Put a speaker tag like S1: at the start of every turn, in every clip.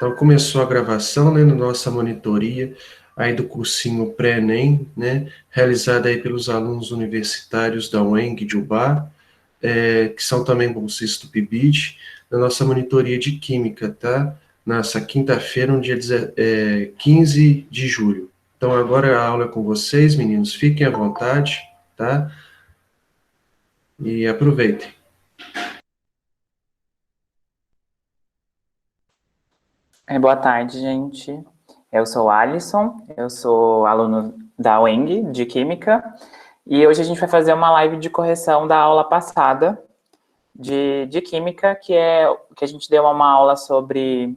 S1: Então, começou a gravação, né, na nossa monitoria aí do cursinho pré-ENEM, né, realizada aí pelos alunos universitários da UENG de Ubá, que são também bolsistas do PIBID, na nossa monitoria de Química, tá? Nessa quinta-feira, no dia 15 de julho. Então, agora a aula é com vocês, meninos, fiquem à vontade, tá? E aproveitem.
S2: Boa tarde, gente. Eu sou o Alisson, eu sou aluno da UENG de Química e hoje a gente vai fazer uma live de correção da aula passada de Química, que a gente deu uma aula sobre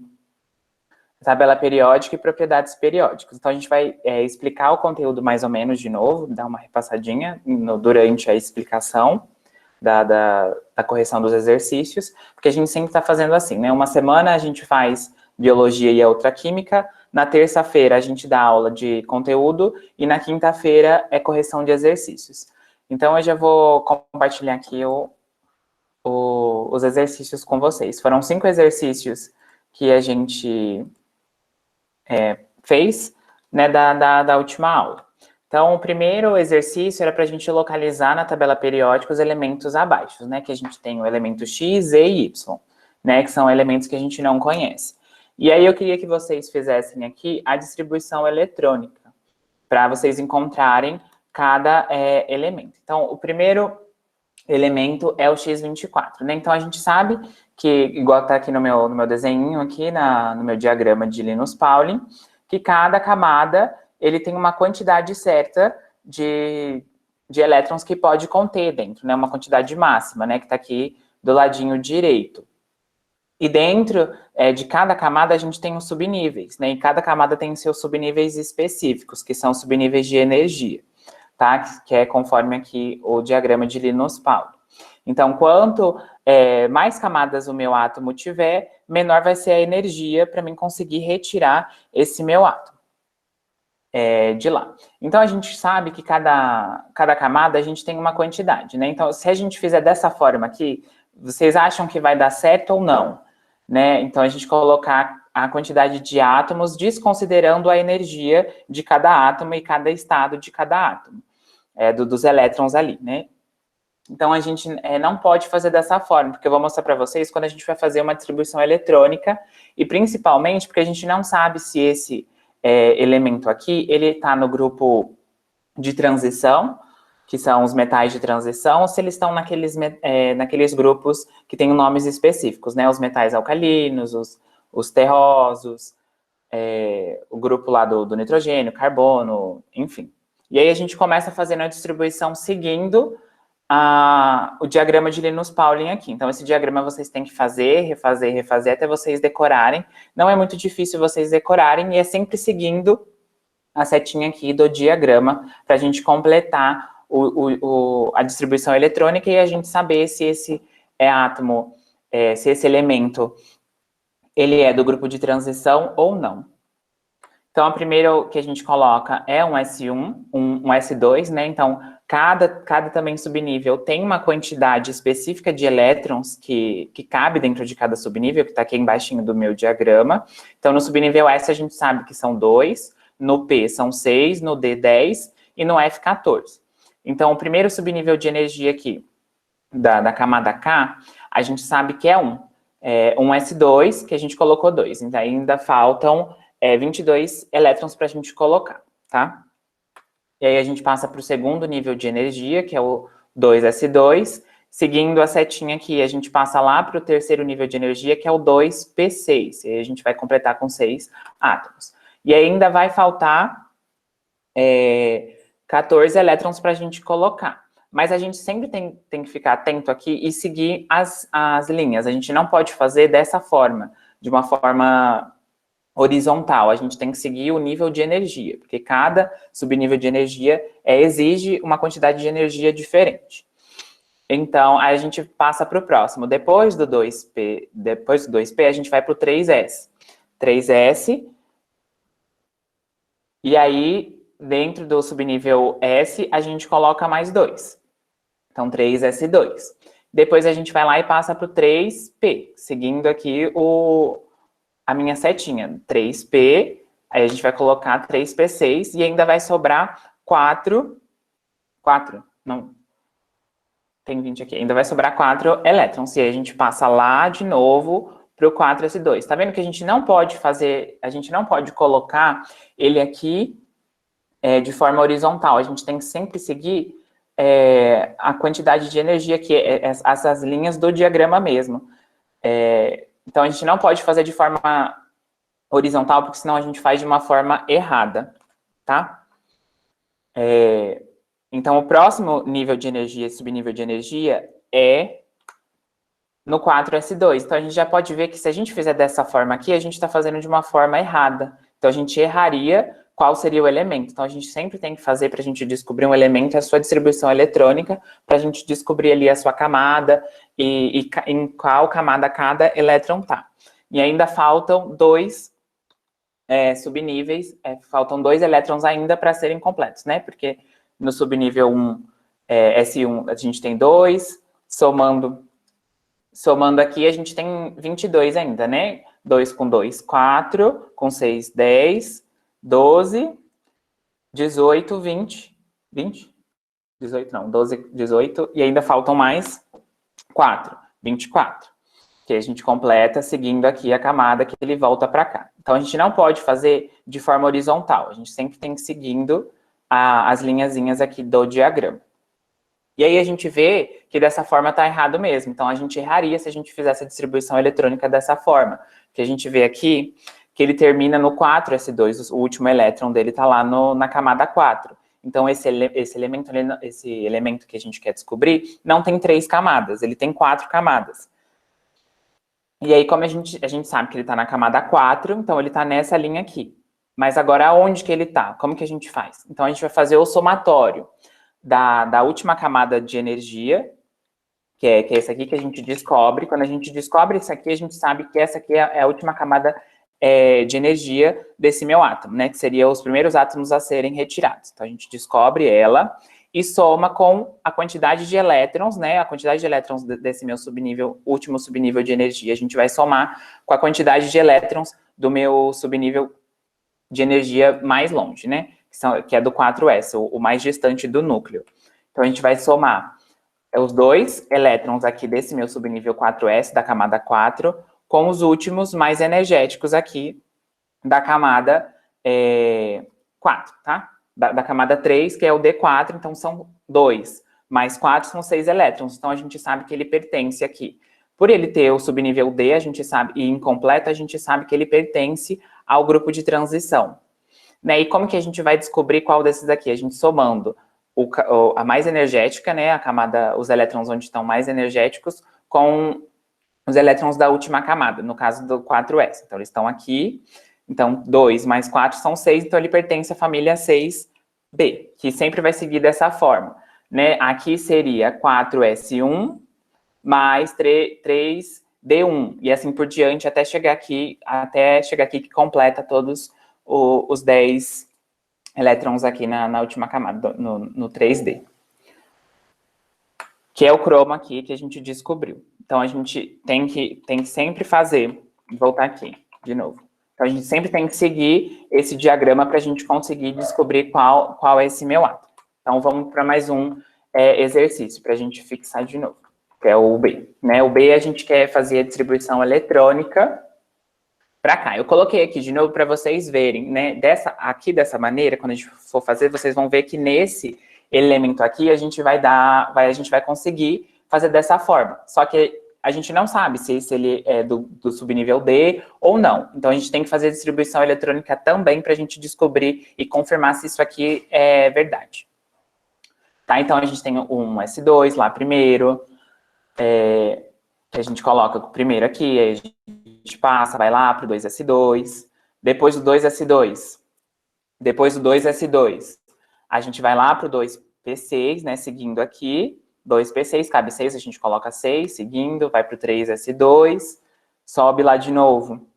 S2: tabela periódica e propriedades periódicas. Então a gente vai explicar o conteúdo mais ou menos de novo, dar uma repassadinha durante a explicação da correção dos exercícios, porque a gente sempre está fazendo assim, né? Uma semana a gente faz biologia e a outra química, na terça-feira a gente dá aula de conteúdo e na quinta-feira é correção de exercícios. Então eu já vou compartilhar aqui os exercícios com vocês. Foram 5 exercícios que a gente fez, né, da última aula. Então, o primeiro exercício era para a gente localizar na tabela periódica os elementos abaixo, né, que a gente tem o elemento X, Z e Y, né, que são elementos que a gente não conhece. E aí eu queria que vocês fizessem aqui a distribuição eletrônica, para vocês encontrarem cada elemento. Então, o primeiro elemento é o X24, né, então a gente sabe que, igual está aqui no meu desenho, aqui no meu diagrama de Linus Pauling, que cada camada ele tem uma quantidade certa de elétrons que pode conter dentro, né? Uma quantidade máxima, né? Que está aqui do ladinho direito. E dentro de cada camada a gente tem os subníveis, né? E cada camada tem seus subníveis específicos, que são subníveis de energia, tá? Que é conforme aqui o diagrama de Linus Pauling. Então, quanto mais camadas o meu átomo tiver, menor vai ser a energia para mim conseguir retirar esse meu átomo de lá. Então, a gente sabe que cada camada a gente tem uma quantidade, né? Então, se a gente fizer dessa forma aqui, vocês acham que vai dar certo ou não? Né? Então, a gente colocar a quantidade de átomos desconsiderando a energia de cada átomo e cada estado de cada átomo, dos elétrons ali, né? Então, a gente não pode fazer dessa forma, porque eu vou mostrar para vocês quando a gente vai fazer uma distribuição eletrônica, e principalmente porque a gente não sabe se esse elemento aqui, ele está no grupo de transição, que são os metais de transição, ou se eles estão naqueles grupos que têm nomes específicos, né? Os metais alcalinos, os terrosos, o grupo lá do nitrogênio, carbono, enfim. E aí a gente começa fazendo a distribuição seguindo o diagrama de Linus Pauling aqui. Então, esse diagrama vocês têm que fazer, refazer, refazer, até vocês decorarem. Não é muito difícil vocês decorarem, e é sempre seguindo a setinha aqui do diagrama, para a gente completar a distribuição eletrônica e a gente saber se esse átomo, se esse elemento, ele é do grupo de transição ou não. Então, a primeira que a gente coloca é um S1, um S2, né? Então, cada também subnível tem uma quantidade específica de elétrons que cabe dentro de cada subnível, que está aqui embaixo do meu diagrama. Então, no subnível S, a gente sabe que são 2, no P são 6, no D, 10 e no F, 14. Então, o primeiro subnível de energia aqui, da camada K, a gente sabe que é 1. Um S2, que a gente colocou 2. Então, ainda faltam 22 elétrons para a gente colocar, tá? E aí a gente passa para o segundo nível de energia, que é o 2S2. Seguindo a setinha aqui, a gente passa lá para o terceiro nível de energia, que é o 2P6. E aí a gente vai completar com 6 átomos. E ainda vai faltar 14 elétrons para a gente colocar. Mas a gente sempre tem que ficar atento aqui e seguir as linhas. A gente não pode fazer dessa forma, de uma forma horizontal. A gente tem que seguir o nível de energia, porque cada subnível de energia exige uma quantidade de energia diferente. Então, aí a gente passa para o próximo. Depois do 2P, a gente vai para o 3S. 3S, e aí, dentro do subnível S, a gente coloca mais 2. Então, 3S2. Depois a gente vai lá e passa para o 3P, seguindo aqui o a minha setinha, 3P, aí a gente vai colocar 3P6 e ainda vai sobrar 4, não, tem 20 aqui, ainda vai sobrar 4 elétrons, e aí a gente passa lá de novo para o 4s2. Tá vendo que a gente não pode fazer, a gente não pode colocar ele aqui de forma horizontal, a gente tem que sempre seguir a quantidade de energia, que essas linhas do diagrama mesmo. Então, a gente não pode fazer de forma horizontal, porque senão a gente faz de uma forma errada, tá? Então, o próximo nível de energia, subnível de energia, é no 4s2. Então, a gente já pode ver que se a gente fizer dessa forma aqui, a gente está fazendo de uma forma errada. Então, a gente erraria qual seria o elemento. Então, a gente sempre tem que fazer para a gente descobrir um elemento, a sua distribuição eletrônica, para a gente descobrir ali a sua camada e em qual camada cada elétron está. E ainda faltam 2 subníveis, faltam 2 elétrons ainda para serem completos, né? Porque no subnível 1, S1, a gente tem 2, somando aqui, a gente tem 22 ainda, né? 2 com 2, 4, com 6, 10, 12, 18, 20, 18 não, 12, 18, e ainda faltam mais 4, 24, que a gente completa seguindo aqui a camada que ele volta para cá. Então, a gente não pode fazer de forma horizontal, a gente sempre tem que ir seguindo as linhazinhas aqui do diagrama. E aí a gente vê que dessa forma está errado mesmo, então a gente erraria se a gente fizesse a distribuição eletrônica dessa forma, que a gente vê aqui que ele termina no 4s2, o último elétron dele está lá na camada 4. Então, esse elemento que a gente quer descobrir não tem 3 camadas, ele tem 4 camadas. E aí, como a gente sabe que ele está na camada 4, então ele está nessa linha aqui. Mas agora, onde que ele está? Como que a gente faz? Então, a gente vai fazer o somatório da última camada de energia, que é esse aqui que a gente descobre. Quando a gente descobre isso aqui, a gente sabe que essa aqui é a última camada de energia desse meu átomo, né? Que seriam os primeiros átomos a serem retirados. Então, a gente descobre ela e soma com a quantidade de elétrons, né? A quantidade de elétrons desse meu subnível, último subnível de energia, a gente vai somar com a quantidade de elétrons do meu subnível de energia mais longe, né? Que é do 4s, o mais distante do núcleo. Então, a gente vai somar os 2 elétrons aqui desse meu subnível 4s, da camada 4, com os últimos mais energéticos aqui da camada 4, tá? Da camada 3, que é o D4, então são 2, mais 4 são 6 elétrons, então a gente sabe que ele pertence aqui. Por ele ter o subnível D, a gente sabe, e incompleto, a gente sabe que ele pertence ao grupo de transição. Né? E como que a gente vai descobrir qual desses aqui? A gente somando a mais energética, né? A camada, os elétrons onde estão mais energéticos, com os elétrons da última camada, no caso do 4s. Então, eles estão aqui. Então, 2 mais 4 são 6, então ele pertence à família 6b, que sempre vai seguir dessa forma. Né? Aqui seria 4s1 mais 3d1, e assim por diante, até chegar aqui que completa todos os 10 elétrons aqui na última camada, no 3D. Que é o cromo aqui que a gente descobriu. Então, a gente tem que sempre fazer, voltar aqui, de novo. Então, a gente sempre tem que seguir esse diagrama para a gente conseguir descobrir qual é esse meu átomo. Então, vamos para mais um exercício, para a gente fixar de novo, que é o B. Né? O B, a gente quer fazer a distribuição eletrônica para cá. Eu coloquei aqui de novo para vocês verem, né? Dessa maneira, quando a gente for fazer, vocês vão ver que nesse elemento aqui a gente vai conseguir fazer dessa forma. Só que a gente não sabe se ele é do subnível D ou não. Então, a gente tem que fazer a distribuição eletrônica também para a gente descobrir e confirmar se isso aqui é verdade. Tá? Então, a gente tem um S2 lá primeiro, que a gente coloca o primeiro aqui, aí a gente passa, vai lá para o 2s2, depois do 2s2, a gente vai lá para o 2p6, né, seguindo aqui, 2p6, cabe 6, a gente coloca 6, seguindo, vai para o 3s2, sobe lá de novo,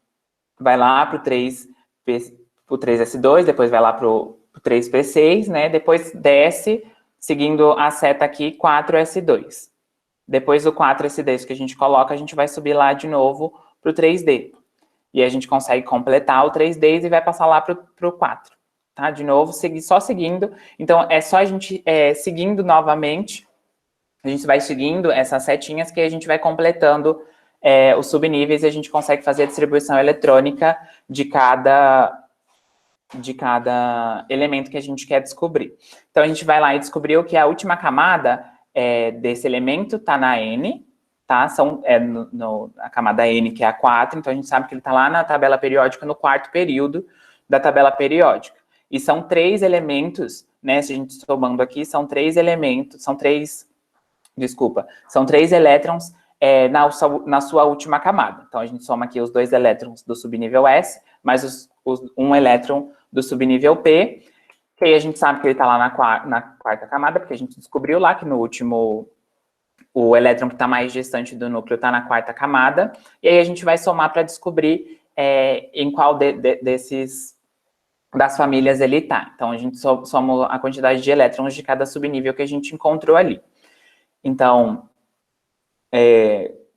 S2: vai lá para o 3s2, depois vai lá para o 3p6, né, depois desce, seguindo a seta aqui, 4s2. Depois do 4s2 que a gente coloca, a gente vai subir lá de novo para o 3D. e a gente consegue completar o 3Ds e vai passar lá para o 4. Tá? De novo, só seguindo. Então, é só a gente seguindo novamente, a gente vai seguindo essas setinhas que a gente vai completando os subníveis e a gente consegue fazer a distribuição eletrônica de cada elemento que a gente quer descobrir. Então, a gente vai lá e descobriu que a última camada desse elemento está na N, tá? A camada N, que é a 4, então a gente sabe que ele está lá na tabela periódica, no quarto período da tabela periódica. E são 3 elementos, né? Se a gente somando aqui, são 3 elementos, são 3 elétrons na sua última camada. Então, a gente soma aqui os 2 elétrons do subnível S, mais um elétron do subnível P, que aí a gente sabe que ele está lá na quarta camada, porque a gente descobriu lá que no último, o elétron que está mais distante do núcleo está na quarta camada, e aí a gente vai somar para descobrir em qual das famílias ele está. Então, a gente soma a quantidade de elétrons de cada subnível que a gente encontrou ali. Então,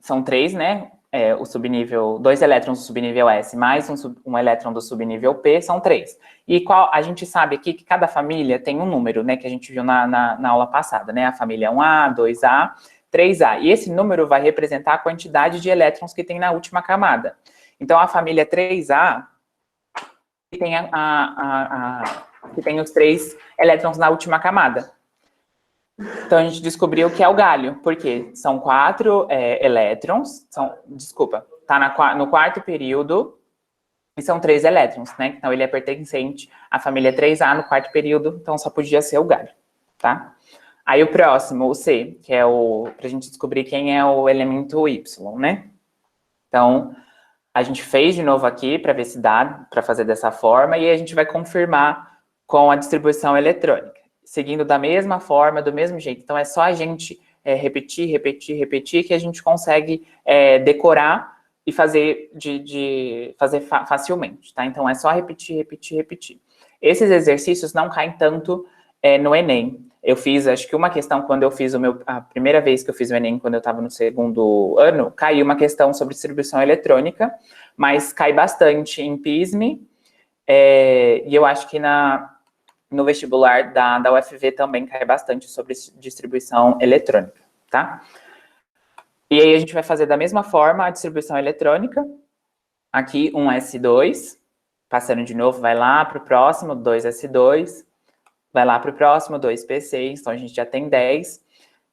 S2: são 3, né? O subnível, 2 elétrons do subnível S mais um elétron do subnível P, são 3. E a gente sabe aqui que cada família tem um número, né? Que a gente viu na aula passada, né? A família 1A, 2A, 3A. E esse número vai representar a quantidade de elétrons que tem na última camada. Então, a família 3A tem, que tem os 3 elétrons na última camada. Então, a gente descobriu que é o galho, porque são 4 elétrons, tá no quarto período, e são 3 elétrons, né? Então, ele é pertencente à família 3A no quarto período, então só podia ser o galho, tá? Aí, o próximo, o C, que é pra gente descobrir quem é o elemento Y, né? Então, a gente fez de novo aqui para ver se dá para fazer dessa forma, e a gente vai confirmar com a distribuição eletrônica, seguindo da mesma forma, do mesmo jeito. Então, é só a gente repetir, que a gente consegue decorar e fazer facilmente, tá? Então, é só repetir. Esses exercícios não caem tanto no Enem. Eu fiz, acho que uma questão, quando eu fiz a primeira vez que eu fiz o Enem, quando eu estava no segundo ano, caiu uma questão sobre distribuição eletrônica, mas cai bastante em PISME, e eu acho que no vestibular da UFV também cai bastante sobre distribuição eletrônica, tá? E aí a gente vai fazer da mesma forma a distribuição eletrônica. Aqui, 1s2, passando de novo, vai lá para o próximo, 2s2, vai lá para o próximo, 2p6, então a gente já tem 10.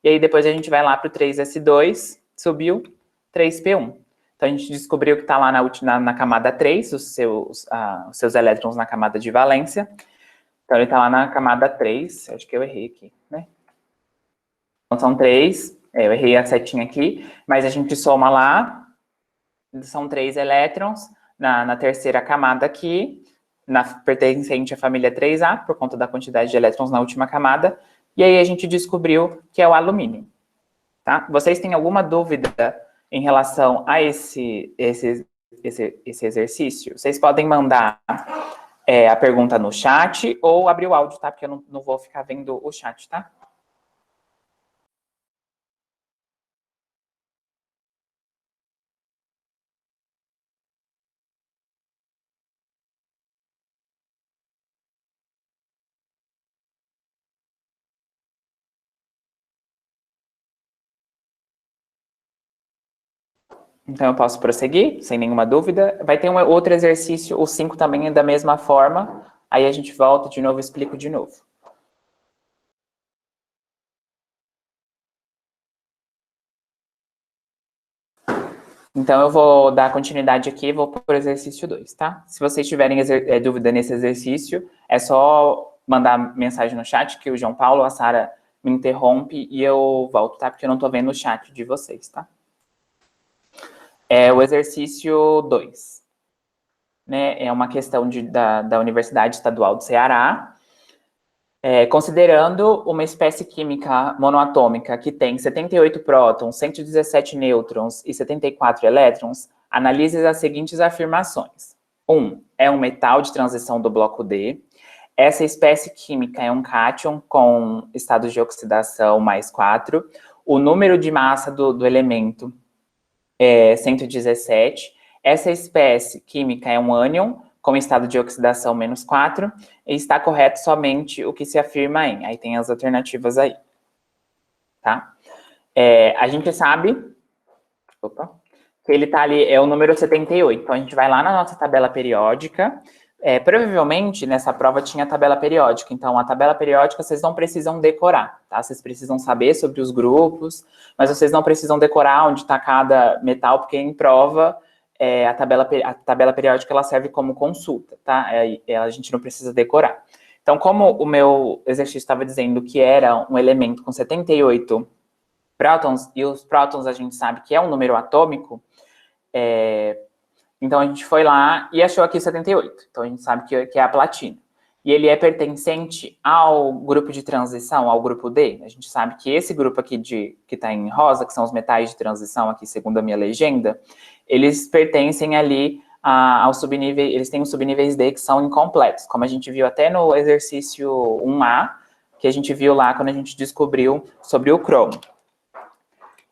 S2: E aí depois a gente vai lá para o 3s2, subiu, 3p1. Então a gente descobriu que está lá na camada 3, os seus elétrons na camada de valência. Então, ele está lá na camada 3, acho que eu errei aqui, né? Então, são 3, eu errei a setinha aqui, mas a gente soma lá, são 3 elétrons na terceira camada aqui, pertencente à família 3A, por conta da quantidade de elétrons na última camada, e aí a gente descobriu que é o alumínio, tá? Vocês têm alguma dúvida em relação a esse exercício? Vocês podem mandar a pergunta no chat ou abrir o áudio, tá? Porque eu não vou ficar vendo o chat, tá? Então, eu posso prosseguir, sem nenhuma dúvida. Vai ter um outro exercício, o 5 também é da mesma forma. Aí a gente volta de novo e explico de novo. Então, eu vou dar continuidade aqui e vou para o exercício 2, tá? Se vocês tiverem dúvida nesse exercício, é só mandar mensagem no chat, que o João Paulo, a Sara me interrompe e eu volto, tá? Porque eu não estou vendo o chat de vocês, tá? O exercício 2, né? É uma questão da Universidade Estadual do Ceará. Considerando uma espécie química monoatômica que tem 78 prótons, 117 nêutrons e 74 elétrons, analise as seguintes afirmações. 1. É um metal de transição do bloco D. Essa espécie química é um cátion com estado de oxidação mais 4. O número de massa do elemento é 117. Essa espécie química é um ânion, com estado de oxidação -4, e está correto somente o que se afirma em. Aí tem as alternativas aí. Tá? A gente sabe que ele está ali, é o número 78. Então, a gente vai lá na nossa tabela periódica. Provavelmente, nessa prova tinha tabela periódica. Então, a tabela periódica vocês não precisam decorar, tá? Vocês precisam saber sobre os grupos, mas vocês não precisam decorar onde está cada metal, porque em prova, a tabela periódica ela serve como consulta, tá? A gente não precisa decorar. Então, como o meu exercício estava dizendo que era um elemento com 78 prótons, e os prótons a gente sabe que é um número atômico, então a gente foi lá e achou aqui 78. Então a gente sabe que é a platina. E ele é pertencente ao grupo de transição, ao grupo D. A gente sabe que esse grupo aqui que está em rosa, que são os metais de transição aqui, segundo a minha legenda, eles pertencem ali ao subnível, eles têm os subníveis D que são incompletos, como a gente viu até no exercício 1A, que a gente viu lá quando a gente descobriu sobre o cromo.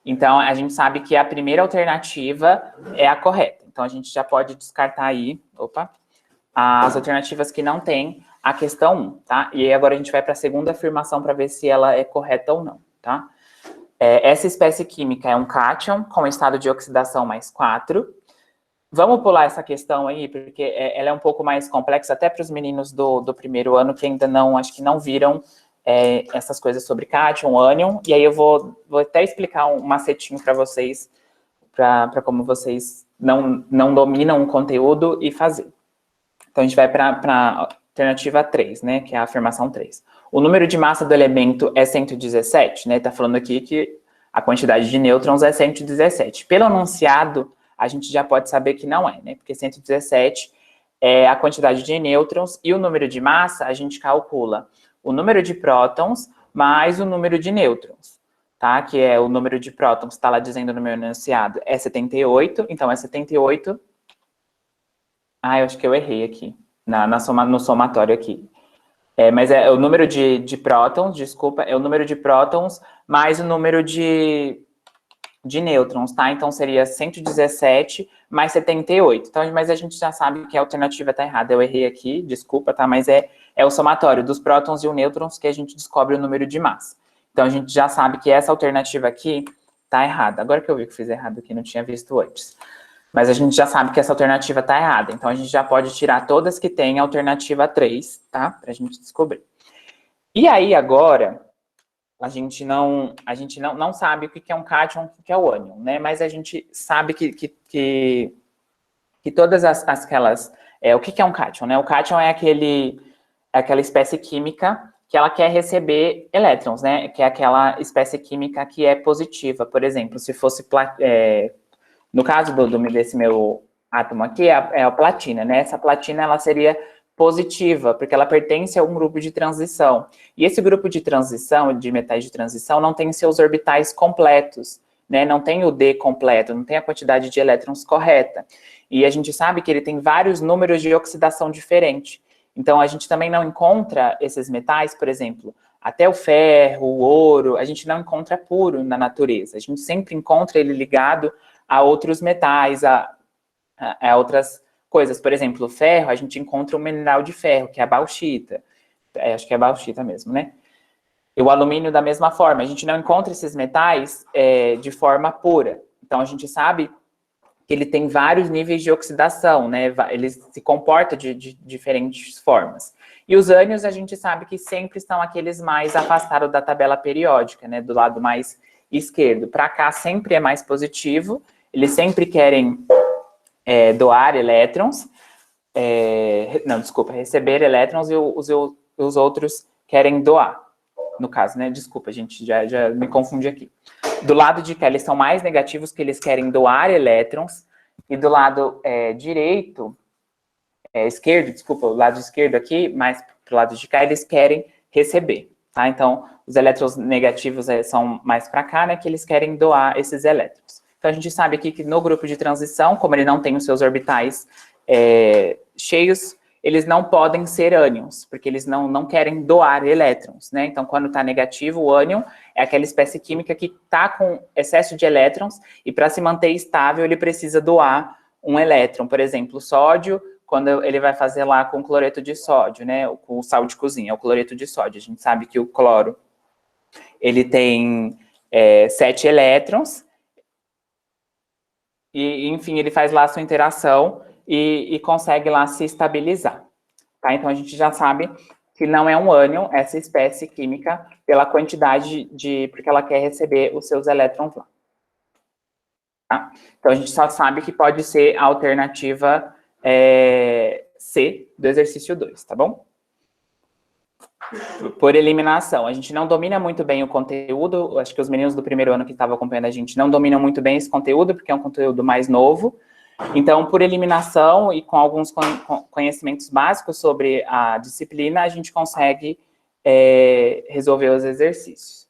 S2: Então, a gente sabe que a primeira alternativa é a correta. Então, a gente já pode descartar aí, as alternativas que não tem a questão 1, tá? E aí, agora a gente vai para a segunda afirmação para ver se ela é correta ou não, tá? Essa espécie química é um cátion com estado de oxidação +4. Vamos pular essa questão aí, porque ela é um pouco mais complexa, até para os meninos do primeiro ano que ainda não, acho que não viram essas coisas sobre cátion, ânion, e aí eu vou até explicar um macetinho para vocês, para como vocês não dominam o conteúdo e fazer. Então, a gente vai para a alternativa 3, né, que é a afirmação 3. O número de massa do elemento é 117, né, está falando aqui que a quantidade de nêutrons é 117. Pelo enunciado, a gente já pode saber que não é, né, porque 117 é a quantidade de nêutrons e o número de massa a gente calcula o número de prótons mais o número de nêutrons, tá? Que é o número de prótons, está lá dizendo no meu enunciado, é 78, então é 78. Eu acho que eu errei aqui, no somatório aqui. Mas é o número de prótons, desculpa, é o número de prótons mais o número de nêutrons, tá? Então seria 117 mais 78. Então, mas a gente já sabe que a alternativa está errada. Eu errei aqui, desculpa, tá? Mas é o somatório dos prótons e os nêutrons que a gente descobre o número de massa. Então a gente já sabe que essa alternativa aqui está errada. Agora que eu vi que fiz errado aqui, não tinha visto antes. Mas a gente já sabe que essa alternativa está errada. Então a gente já pode tirar todas que tem a alternativa 3, tá? Para a gente descobrir. E aí agora a gente não sabe o que é um cátion, o que é o ânion, né? Mas a gente sabe que todas aquelas... o que é um cátion, né? O cátion é aquela espécie química que ela quer receber elétrons, né? Que é aquela espécie química que é positiva. Por exemplo, se fosse... no caso desse meu átomo aqui, é a platina, né? Essa platina, ela seria positiva, porque ela pertence a um grupo de transição. E esse grupo de transição, de metais de transição, não tem seus orbitais completos, né? Não tem o D completo, não tem a quantidade de elétrons correta. E a gente sabe que ele tem vários números de oxidação diferentes. Então, a gente também não encontra esses metais, por exemplo, até o ferro, o ouro, a gente não encontra puro na natureza. A gente sempre encontra ele ligado a outros metais, a outras coisas. Por exemplo, o ferro, a gente encontra um mineral de ferro, que é a bauxita. Acho que é a bauxita mesmo, né? E o alumínio da mesma forma. A gente não encontra esses metais de forma pura. Então, a gente sabe que ele tem vários níveis de oxidação, né? Ele se comporta de diferentes formas. E os ânions, a gente sabe que sempre estão aqueles mais afastados da tabela periódica, né? Do lado mais esquerdo. Para cá, sempre é mais positivo. Eles sempre querem doar elétrons, receber elétrons, e os outros querem doar, no caso, né? Desculpa, gente, já me confundi aqui. Do lado de cá, eles são mais negativos, que eles querem doar elétrons, e do lado esquerdo, desculpa, o lado esquerdo aqui, mais pro lado de cá, eles querem receber, tá? Então, os elétrons negativos são mais para cá, né? Que eles querem doar esses elétrons. Então, a gente sabe aqui que no grupo de transição, como ele não tem os seus orbitais cheios, eles não podem ser ânions, porque eles não querem doar elétrons, né? Então, quando está negativo, o ânion é aquela espécie química que está com excesso de elétrons, e para se manter estável, ele precisa doar um elétron. Por exemplo, o sódio, quando ele vai fazer lá com cloreto de sódio, né, com o sal de cozinha, o cloreto de sódio. A gente sabe que o cloro, ele tem 7 elétrons, e, enfim, ele faz lá a sua interação e consegue lá se estabilizar. Tá? Então, a gente já sabe que não é um ânion, essa espécie química, pela quantidade porque ela quer receber os seus elétrons lá. Tá? Então, a gente só sabe que pode ser a alternativa C do exercício 2, tá bom? Por eliminação. A gente não domina muito bem o conteúdo, acho que os meninos do primeiro ano que estavam acompanhando a gente não dominam muito bem esse conteúdo, porque é um conteúdo mais novo. Então, por eliminação e com alguns conhecimentos básicos sobre a disciplina, a gente consegue resolver os exercícios.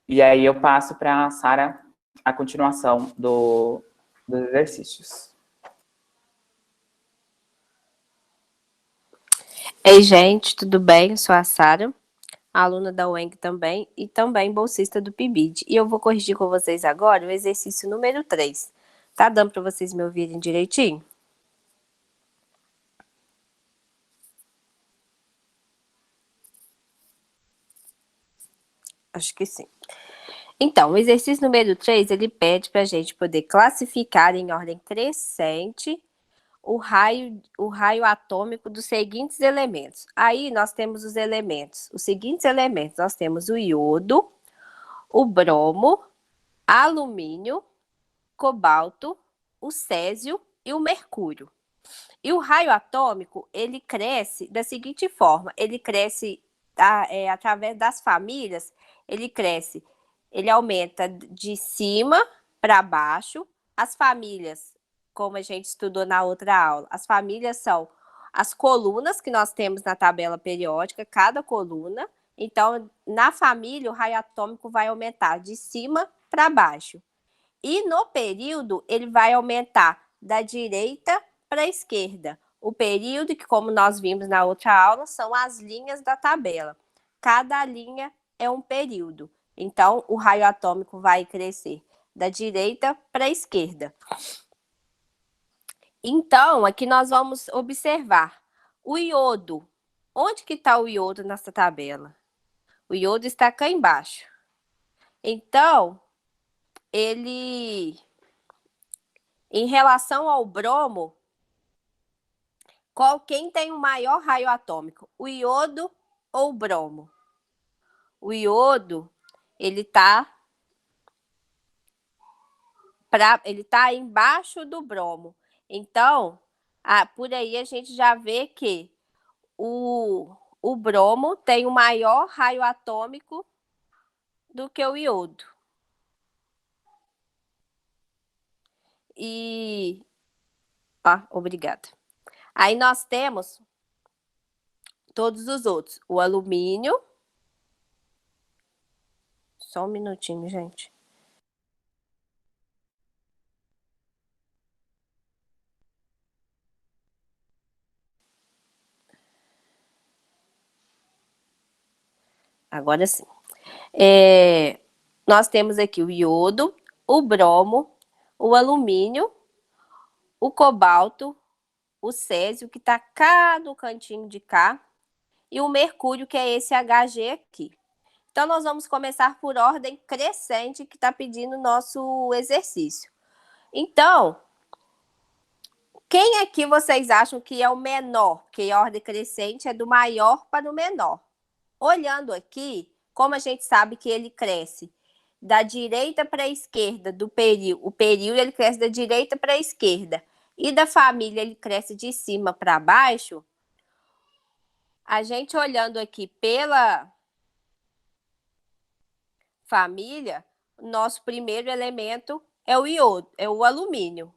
S2: E aí eu passo para a Sara a continuação dos exercícios.
S3: Ei, gente, tudo bem? Eu sou a Sara, aluna da UENG também, e também bolsista do PIBID. E eu vou corrigir com vocês agora o exercício número 3. Tá dando para vocês me ouvirem direitinho? Acho que sim. Então, o exercício número 3, ele pede para a gente poder classificar em ordem crescente o raio atômico dos seguintes elementos. Aí nós temos os seguintes elementos. Nós temos o iodo, o bromo, alumínio, cobalto, o césio e o mercúrio. E o raio atômico, ele cresce da seguinte forma, ele cresce através das famílias, ele aumenta de cima para baixo. As famílias, como a gente estudou na outra aula, as famílias são as colunas que nós temos na tabela periódica, cada coluna. Então, na família, o raio atômico vai aumentar de cima para baixo. E no período, ele vai aumentar da direita para a esquerda. O período, que como nós vimos na outra aula, são as linhas da tabela. Cada linha é um período. Então, o raio atômico vai crescer da direita para a esquerda. Então, aqui nós vamos observar o iodo. Onde que está o iodo nessa tabela? O iodo está cá embaixo. Então, ele, em relação ao bromo, quem tem o maior raio atômico? O iodo ou o bromo? O iodo, ele tá embaixo do bromo. Então, por aí a gente já vê que o bromo tem o maior raio atômico do que o iodo. Obrigada. Aí nós temos todos os outros. O alumínio. Só um minutinho, gente. Agora sim. Nós temos aqui o iodo, o bromo, o alumínio, o cobalto, o césio, que está cá no cantinho de cá, e o mercúrio, que é esse Hg aqui. Então, nós vamos começar por ordem crescente, que está pedindo o nosso exercício. Então, quem aqui vocês acham que é o menor? Porque a ordem crescente é do maior para o menor. Olhando aqui, como a gente sabe que ele cresce da direita para a esquerda do período, o período ele cresce da direita para a esquerda, e da família ele cresce de cima para baixo, a gente olhando aqui pela família, nosso primeiro elemento é o iodo, é o alumínio.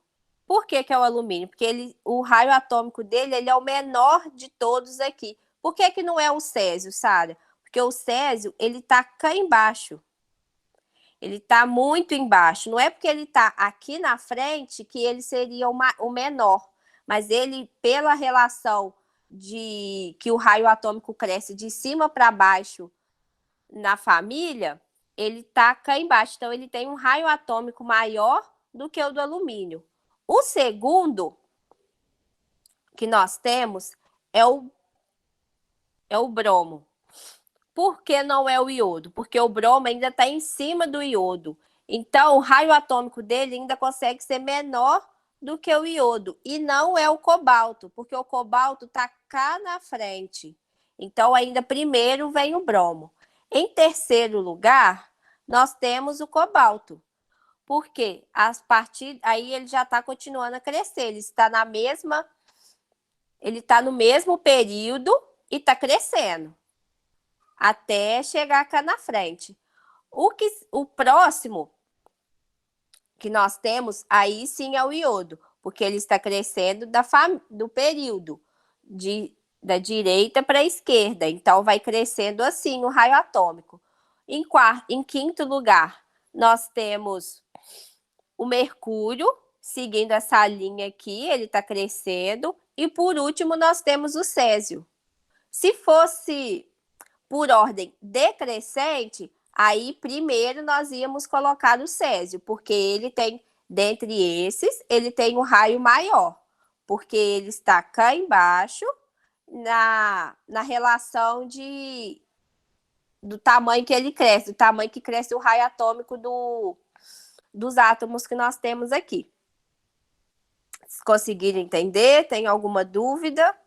S3: Por que é o alumínio? Porque o raio atômico dele ele é o menor de todos aqui. Por que não é o césio, Sara? Porque o césio ele está cá embaixo. Ele está muito embaixo. Não é porque ele está aqui na frente que ele seria o menor. Mas ele, pela relação de que o raio atômico cresce de cima para baixo na família, ele está cá embaixo. Então, ele tem um raio atômico maior do que o do alumínio. O segundo que nós temos é o bromo. Por que não é o iodo? Porque o bromo ainda está em cima do iodo. Então, o raio atômico dele ainda consegue ser menor do que o iodo. E não é o cobalto, porque o cobalto está cá na frente. Então, ainda primeiro vem o bromo. Em terceiro lugar, nós temos o cobalto. Porque aí ele já está continuando a crescer. Ele está no mesmo período e está crescendo até chegar cá na frente. O próximo que nós temos, aí sim é o iodo, porque ele está crescendo do período da direita para a esquerda. Então, vai crescendo assim o raio atômico. Em quinto lugar, nós temos o mercúrio, seguindo essa linha aqui, ele está crescendo. E, por último, nós temos o césio. Se fosse por ordem decrescente, aí primeiro nós íamos colocar o césio, porque ele tem, dentre esses, ele tem um raio maior, porque ele está cá embaixo, na relação do tamanho que ele cresce, do tamanho que cresce o raio atômico dos átomos que nós temos aqui. Se conseguirem entender, tem alguma dúvida?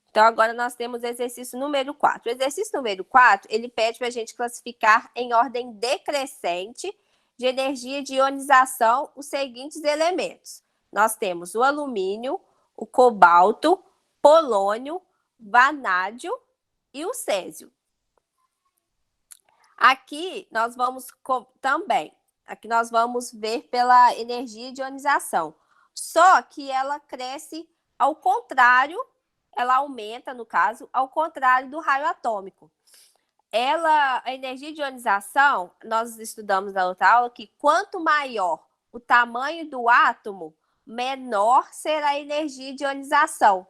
S3: Então, agora nós temos o exercício número 4. O exercício número 4, ele pede para a gente classificar em ordem decrescente de energia de ionização os seguintes elementos. Nós temos o alumínio, o cobalto, polônio, vanádio e o césio. Aqui nós vamos ver pela energia de ionização. Só que ela cresce ao contrário, ela aumenta, no caso, ao contrário do raio atômico. A energia de ionização, nós estudamos na outra aula que quanto maior o tamanho do átomo, menor será a energia de ionização.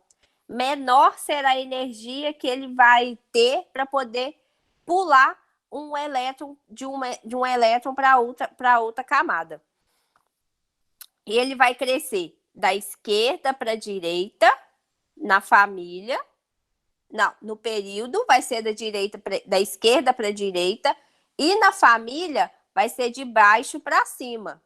S3: Menor será a energia que ele vai ter para poder pular um elétron de um elétron para outra camada. E ele vai crescer da esquerda para a direita, na família, no período vai ser da esquerda para a direita, e na família vai ser de baixo para cima.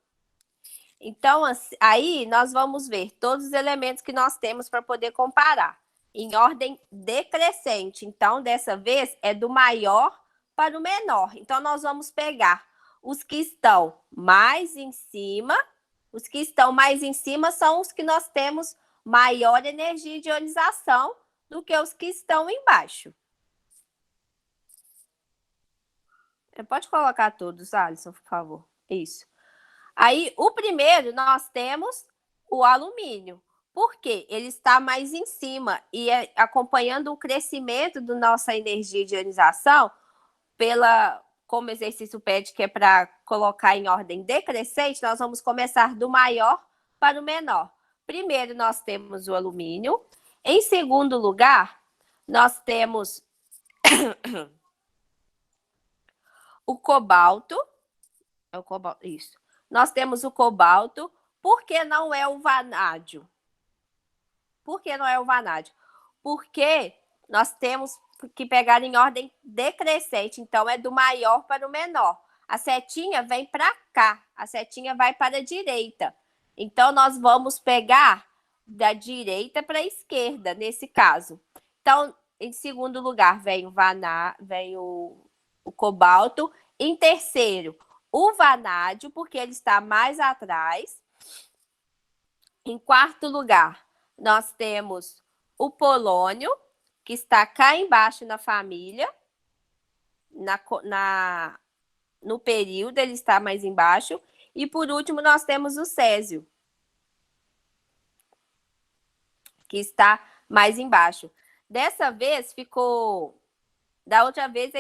S3: Então, aí nós vamos ver todos os elementos que nós temos para poder comparar, em ordem decrescente. Então, dessa vez, é do maior para o menor. Então, nós vamos pegar os que estão mais em cima. Os que estão mais em cima são os que nós temos maior energia de ionização do que os que estão embaixo. Pode colocar todos, Alisson, por favor. Isso. Aí, o primeiro, nós temos o alumínio. Por quê? Ele está mais em cima e acompanhando o crescimento da nossa energia de ionização, como o exercício pede, que é para colocar em ordem decrescente, nós vamos começar do maior para o menor. Primeiro, nós temos o alumínio. Em segundo lugar, nós temos o cobalto. É o cobalto, isso. Nós temos o cobalto. Por que não é o vanádio? Por que não é o vanádio? Porque nós temos que pegar em ordem decrescente. Então, é do maior para o menor. A setinha vem para cá. A setinha vai para a direita. Então, nós vamos pegar da direita para a esquerda, nesse caso. Então, em segundo lugar, vem o cobalto. Em terceiro, o vanádio, porque ele está mais atrás. Em quarto lugar, nós temos o polônio, que está cá embaixo na família. No período, ele está mais embaixo. E, por último, nós temos o césio, que está mais embaixo. Dessa vez, Da outra vez,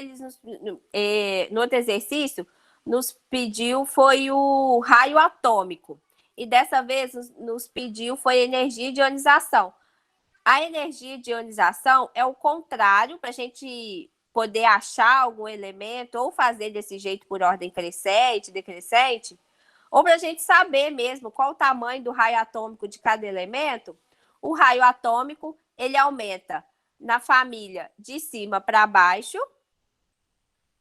S3: no outro exercício, nos pediu foi o raio atômico. E dessa vez, nos pediu foi energia de ionização. A energia de ionização é o contrário, para a gente poder achar algum elemento ou fazer desse jeito por ordem crescente, decrescente. Ou para a gente saber mesmo qual o tamanho do raio atômico de cada elemento, o raio atômico, ele aumenta na família de cima para baixo,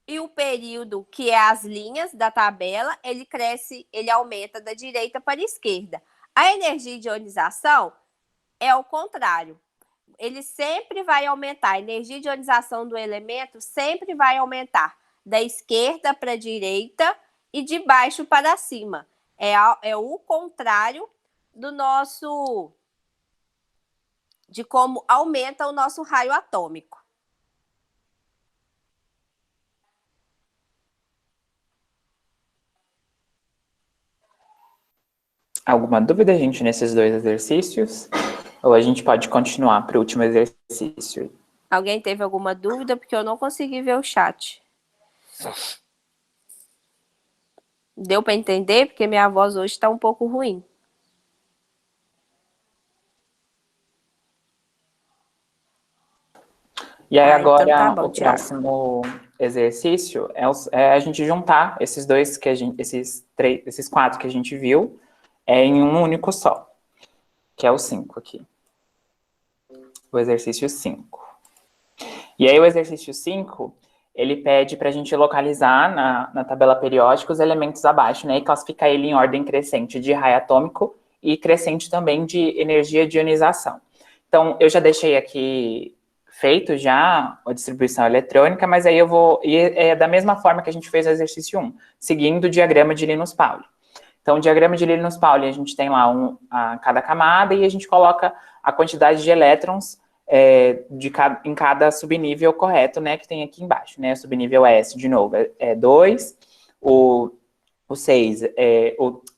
S3: e o período, que é as linhas da tabela, ele cresce, ele aumenta da direita para a esquerda. A energia de ionização é o contrário. Ele sempre vai aumentar. A energia de ionização do elemento sempre vai aumentar da esquerda para a direita e de baixo para cima. É o contrário do nosso... de como aumenta o nosso raio atômico.
S2: Alguma dúvida, gente, nesses dois exercícios? Ou a gente pode continuar para o último exercício?
S3: Alguém teve alguma dúvida? Porque eu não consegui ver o chat. Deu para entender? Porque minha voz hoje está um pouco ruim.
S2: E aí agora,
S3: então tá bom,
S2: o próximo exercício é a gente juntar esses dois, esses quatro que a gente viu, em um único só, que é o 5 aqui. O exercício 5. E aí o exercício 5, ele pede para a gente localizar na tabela periódica os elementos abaixo, né, e classificar ele em ordem crescente de raio atômico e crescente também de energia de ionização. Então, eu já deixei aqui feito já a distribuição eletrônica, mas aí eu vou... E da mesma forma que a gente fez o exercício 1, seguindo o diagrama de Linus-Pauling. Então, o diagrama de Linus-Pauling, a gente tem lá cada camada e a gente coloca a quantidade de elétrons em cada subnível correto, né, que tem aqui embaixo, né? O subnível S, de novo, é 2, o 6,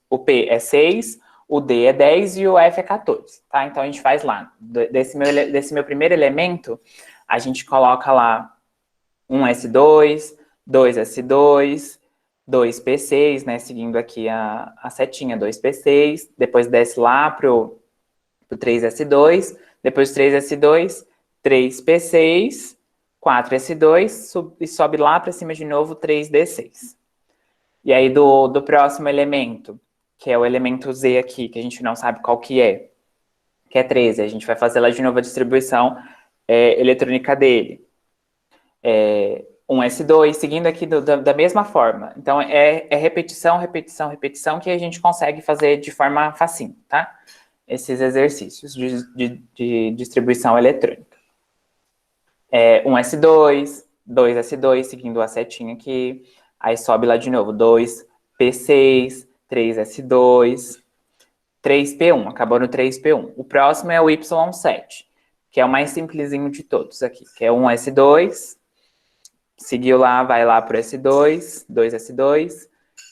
S2: o P é 6, o D é 10 e o F é 14, tá? Então, a gente faz lá, desse meu primeiro elemento, a gente coloca lá 1s2, 2s2, 2p6, né, seguindo aqui a setinha, 2p6, depois desce lá pro 3s2, depois 3s2, 3p6, 4s2, e sobe lá para cima de novo 3d6. E aí do próximo elemento, que é o elemento Z aqui, que a gente não sabe qual que é 13, a gente vai fazer lá de novo a distribuição eletrônica dele. 1s2, seguindo aqui da mesma forma. Então, é repetição, repetição, repetição, que a gente consegue fazer de forma facinho, tá? Esses exercícios de distribuição eletrônica. 1s2, 2s2, seguindo a setinha aqui. Aí sobe lá de novo, 2p6, 3s2, 3p1, acabou no 3p1. O próximo é o y7, que é o mais simplesinho de todos aqui, que é 1s2, seguiu lá, vai lá pro S2, 2s2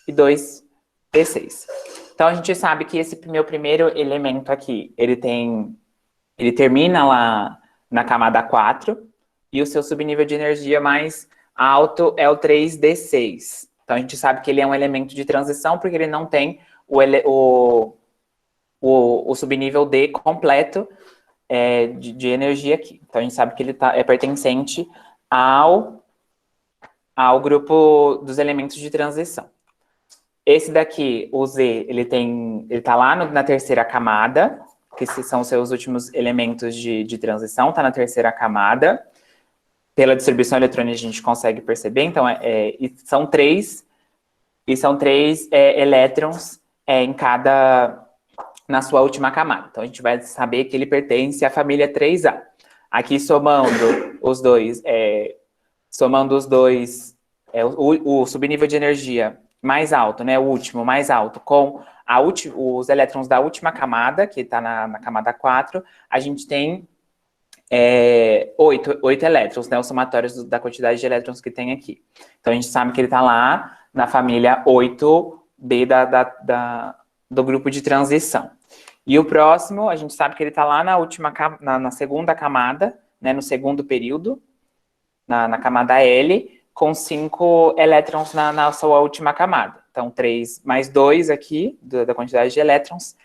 S2: e 2p6. Então, a gente sabe que esse meu primeiro elemento aqui, ele termina lá na camada 4, e o seu subnível de energia mais alto é o 3d6. Então, a gente sabe que ele é um elemento de transição, porque ele não tem o subnível D completo de energia aqui. Então, a gente sabe que ele é pertencente ao grupo dos elementos de transição. Esse daqui, o Z, ele tá lá na terceira camada, que são os seus últimos elementos de transição, tá na terceira camada. Pela distribuição eletrônica a gente consegue perceber, então são três elétrons na sua última camada. Então a gente vai saber que ele pertence à família 3A. Aqui somando os dois, o subnível de energia mais alto, né, o último mais alto, com os elétrons da última camada, que está na camada 4, a gente tem 8 elétrons, né, os somatórios da quantidade de elétrons que tem aqui. Então, a gente sabe que ele está lá na família 8B do grupo de transição. E o próximo, a gente sabe que ele está lá na segunda camada, né, no segundo período, na camada L, com 5 elétrons na sua última camada. Então, 3 mais 2 aqui, da quantidade de elétrons,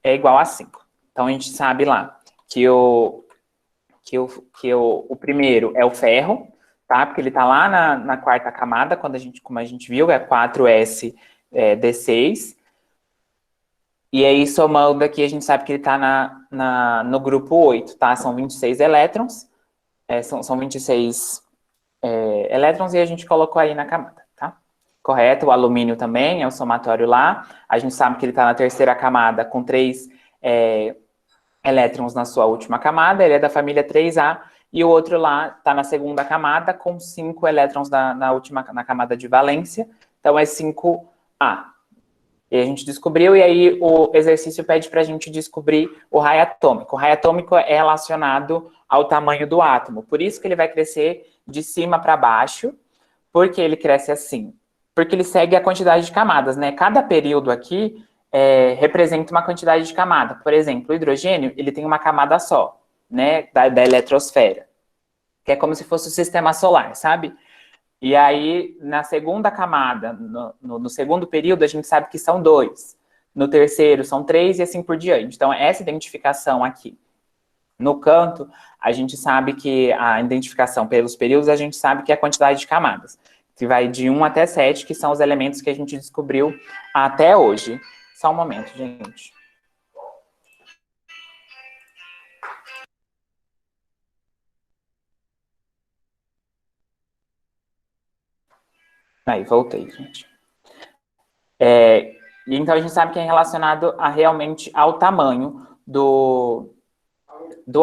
S2: é igual a 5. Então, a gente sabe lá que o primeiro é o ferro, tá? Porque ele está lá na quarta camada, como a gente viu, é 4s D6. E aí, somando aqui, a gente sabe que ele está no grupo 8, tá? São 26 elétrons, são 26 elétrons e a gente colocou aí na camada, tá? Correto, o alumínio também é o somatório lá. A gente sabe que ele está na terceira camada com 3 elétrons na sua última camada, ele é da família 3A, e o outro lá está na segunda camada com 5 elétrons na camada de valência, então é 5A. E a gente descobriu, e aí o exercício pede para a gente descobrir o raio atômico. O raio atômico é relacionado ao tamanho do átomo, por isso que ele vai crescer de cima para baixo. Por que ele cresce assim? Porque ele segue a quantidade de camadas, né? Cada período aqui representa uma quantidade de camada. Por exemplo, o hidrogênio, ele tem uma camada só, né? Da eletrosfera, que é como se fosse o sistema solar, sabe? E aí, na segunda camada, no segundo período, a gente sabe que são 2. No terceiro, são 3 e assim por diante. Então, essa identificação aqui. No canto, a gente sabe que a identificação pelos períodos, a gente sabe que é a quantidade de camadas, que vai de 1 até 7, que são os elementos que a gente descobriu até hoje. Só um momento, gente. Aí, voltei, gente. Então, a gente sabe que é relacionado realmente ao tamanho do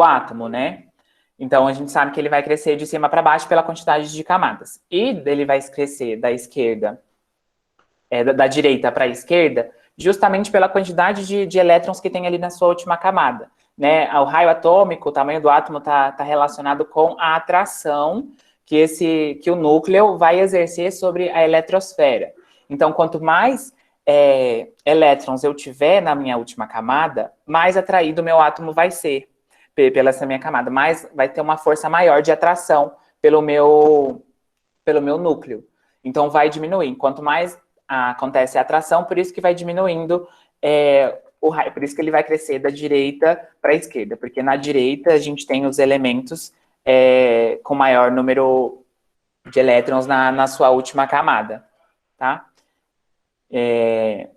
S2: átomo, né? Então, a gente sabe que ele vai crescer de cima para baixo pela quantidade de camadas. E ele vai crescer da esquerda, da direita para a esquerda, justamente pela quantidade de elétrons que tem ali na sua última camada, né? O raio atômico, o tamanho do átomo está relacionado com a atração que o núcleo vai exercer sobre a eletrosfera. Então, quanto mais elétrons eu tiver na minha última camada, mais atraído o meu átomo vai ser pela essa minha camada, mais vai ter uma força maior de atração pelo meu núcleo. Então, vai diminuir. Quanto mais acontece a atração, por isso que vai diminuindo o raio, por isso que ele vai crescer da direita para a esquerda, porque na direita a gente tem os elementos com maior número de elétrons na sua última camada, tá? E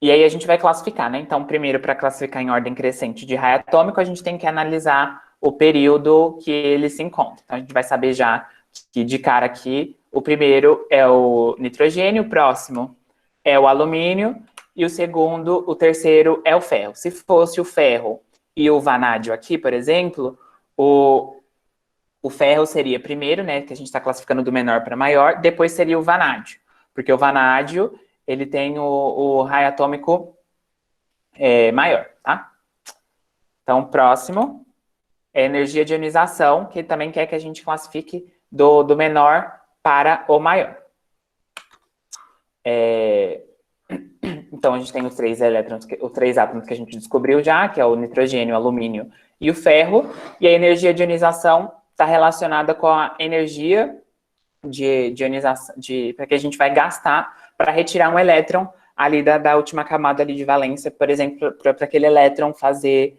S2: aí a gente vai classificar, né? Então, primeiro, para classificar em ordem crescente de raio atômico, a gente tem que analisar o período que ele se encontra. Então, a gente vai saber já que, de cara aqui, o primeiro é o nitrogênio, o próximo é o alumínio, e o terceiro é o ferro. Se fosse o ferro e o vanádio aqui, por exemplo, o ferro seria primeiro, né? Que a gente está classificando do menor para maior, depois seria o vanádio. Porque o vanádio, ele tem o raio atômico maior, tá? Então, próximo é energia de ionização, que também quer que a gente classifique do menor para o maior. Então, a gente tem os 3 elétrons, os 3 átomos que a gente descobriu já, que é o nitrogênio, o alumínio e o ferro. E a energia de ionização está relacionada com a energia de ionização, para que a gente vai gastar para retirar um elétron ali da última camada ali de valência, por exemplo, para aquele elétron fazer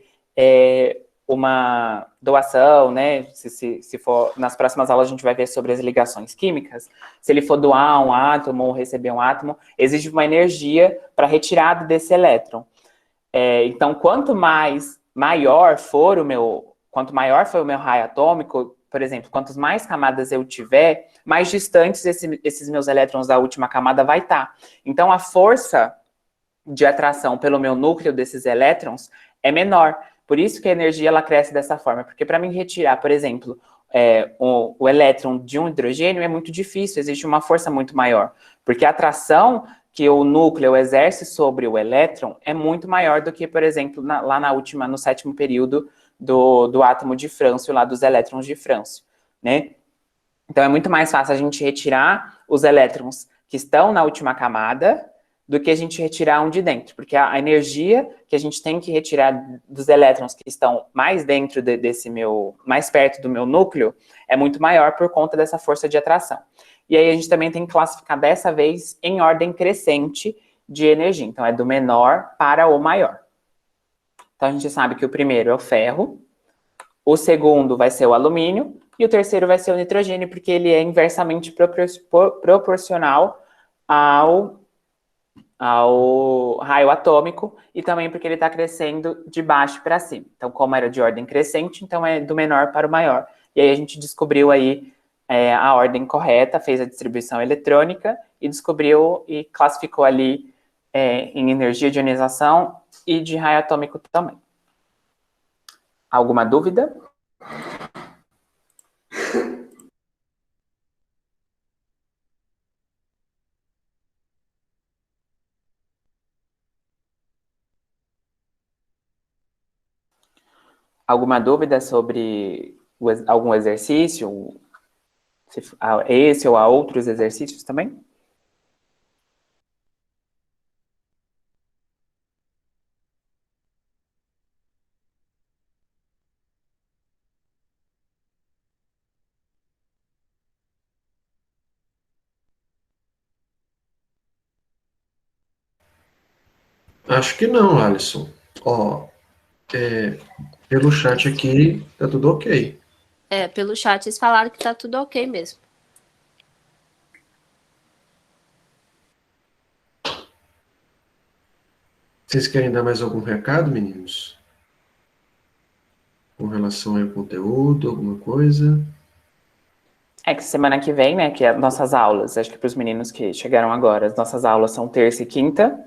S2: uma doação, né? Se for, nas próximas aulas a gente vai ver sobre as ligações químicas. Se ele for doar um átomo ou receber um átomo, existe uma energia para retirada desse elétron. Então, quanto maior for o meu raio atômico, por exemplo, quantas mais camadas eu tiver, mais distantes esses meus elétrons da última camada vai estar. Então, a força de atração pelo meu núcleo desses elétrons é menor. Por isso que a energia ela cresce dessa forma. Porque para mim retirar, por exemplo, o elétron de um hidrogênio é muito difícil, existe uma força muito maior. Porque a atração que o núcleo exerce sobre o elétron é muito maior do que, por exemplo, no sétimo período do átomo de frâncio, lá dos elétrons de frâncio, né? Então, é muito mais fácil a gente retirar os elétrons que estão na última camada do que a gente retirar um de dentro, porque a energia que a gente tem que retirar dos elétrons que estão mais dentro mais perto do meu núcleo, é muito maior por conta dessa força de atração. E aí a gente também tem que classificar dessa vez em ordem crescente de energia. Então, é do menor para o maior. Então, a gente sabe que o primeiro é o ferro, o segundo vai ser o alumínio, e o terceiro vai ser o nitrogênio, porque ele é inversamente proporcional ao raio atômico e também porque ele está crescendo de baixo para cima. Então, como era de ordem crescente, então é do menor para o maior. E aí a gente descobriu aí a ordem correta, fez a distribuição eletrônica e descobriu e classificou ali em energia de ionização e de raio atômico também. Alguma dúvida? Alguma dúvida sobre algum exercício? Esse ou há outros exercícios também?
S1: Acho que não, Alisson. Ó, pelo chat aqui, tá tudo ok.
S3: Pelo chat eles falaram que tá tudo ok mesmo.
S1: Vocês querem dar mais algum recado, meninos? Com relação ao conteúdo, alguma coisa?
S2: Que semana que vem, né, que é nossas aulas, acho que para os meninos que chegaram agora, as nossas aulas são terça e quinta.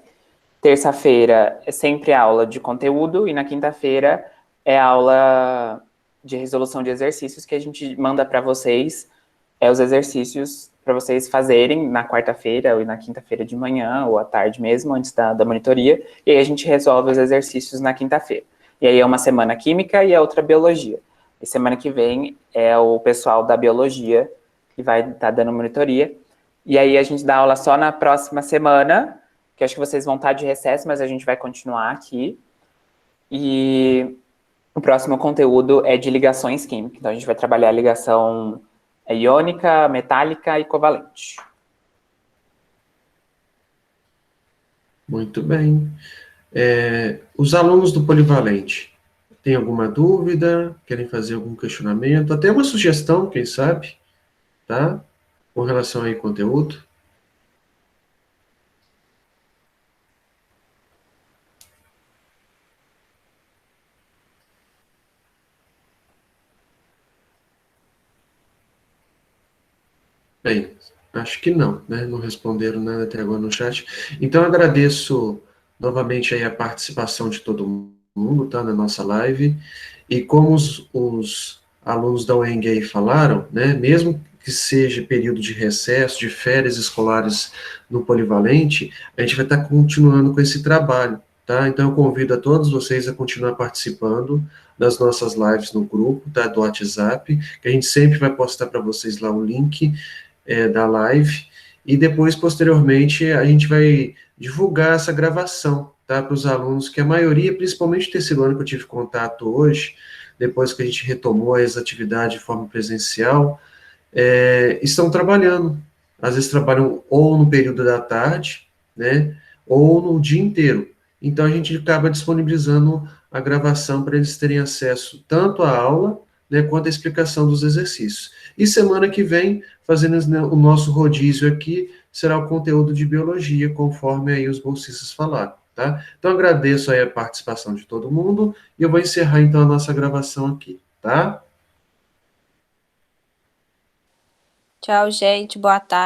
S2: Terça-feira é sempre aula de conteúdo e na quinta-feira é aula de resolução de exercícios que a gente manda para vocês, os exercícios para vocês fazerem na quarta-feira ou na quinta-feira de manhã ou à tarde mesmo, antes da monitoria, e aí a gente resolve os exercícios na quinta-feira. E aí é uma semana química e a outra biologia. E semana que vem é o pessoal da biologia que vai estar dando monitoria. E aí a gente dá aula só na próxima semana, que acho que vocês vão estar de recesso, mas a gente vai continuar aqui. E o próximo conteúdo é de ligações químicas. Então a gente vai trabalhar a ligação iônica, metálica e covalente.
S1: Muito bem. Os alunos do Polivalente, têm alguma dúvida? Querem fazer algum questionamento? Até uma sugestão, quem sabe, tá? Com relação ao conteúdo? Bem, acho que não, né? Não responderam nada até agora no chat. Então, agradeço novamente aí a participação de todo mundo, tá? Na nossa live. E como os alunos da UENG aí falaram, né? Mesmo que seja período de recesso, de férias escolares no Polivalente, a gente vai estar continuando com esse trabalho, tá? Então, eu convido a todos vocês a continuar participando das nossas lives no grupo, tá? Do WhatsApp, que a gente sempre vai postar para vocês lá o link da live, e depois, posteriormente, a gente vai divulgar essa gravação, tá, para os alunos, que a maioria, principalmente o terceiro ano que eu tive contato hoje, depois que a gente retomou as atividades de forma presencial, estão trabalhando, às vezes trabalham ou no período da tarde, né, ou no dia inteiro, então a gente acaba disponibilizando a gravação para eles terem acesso tanto à aula, né, quanto à explicação dos exercícios. E semana que vem, fazendo o nosso rodízio aqui, será o conteúdo de biologia, conforme aí os bolsistas falaram, tá? Então, agradeço aí a participação de todo mundo, e eu vou encerrar, então, a nossa gravação aqui, tá?
S3: Tchau, gente. Boa tarde.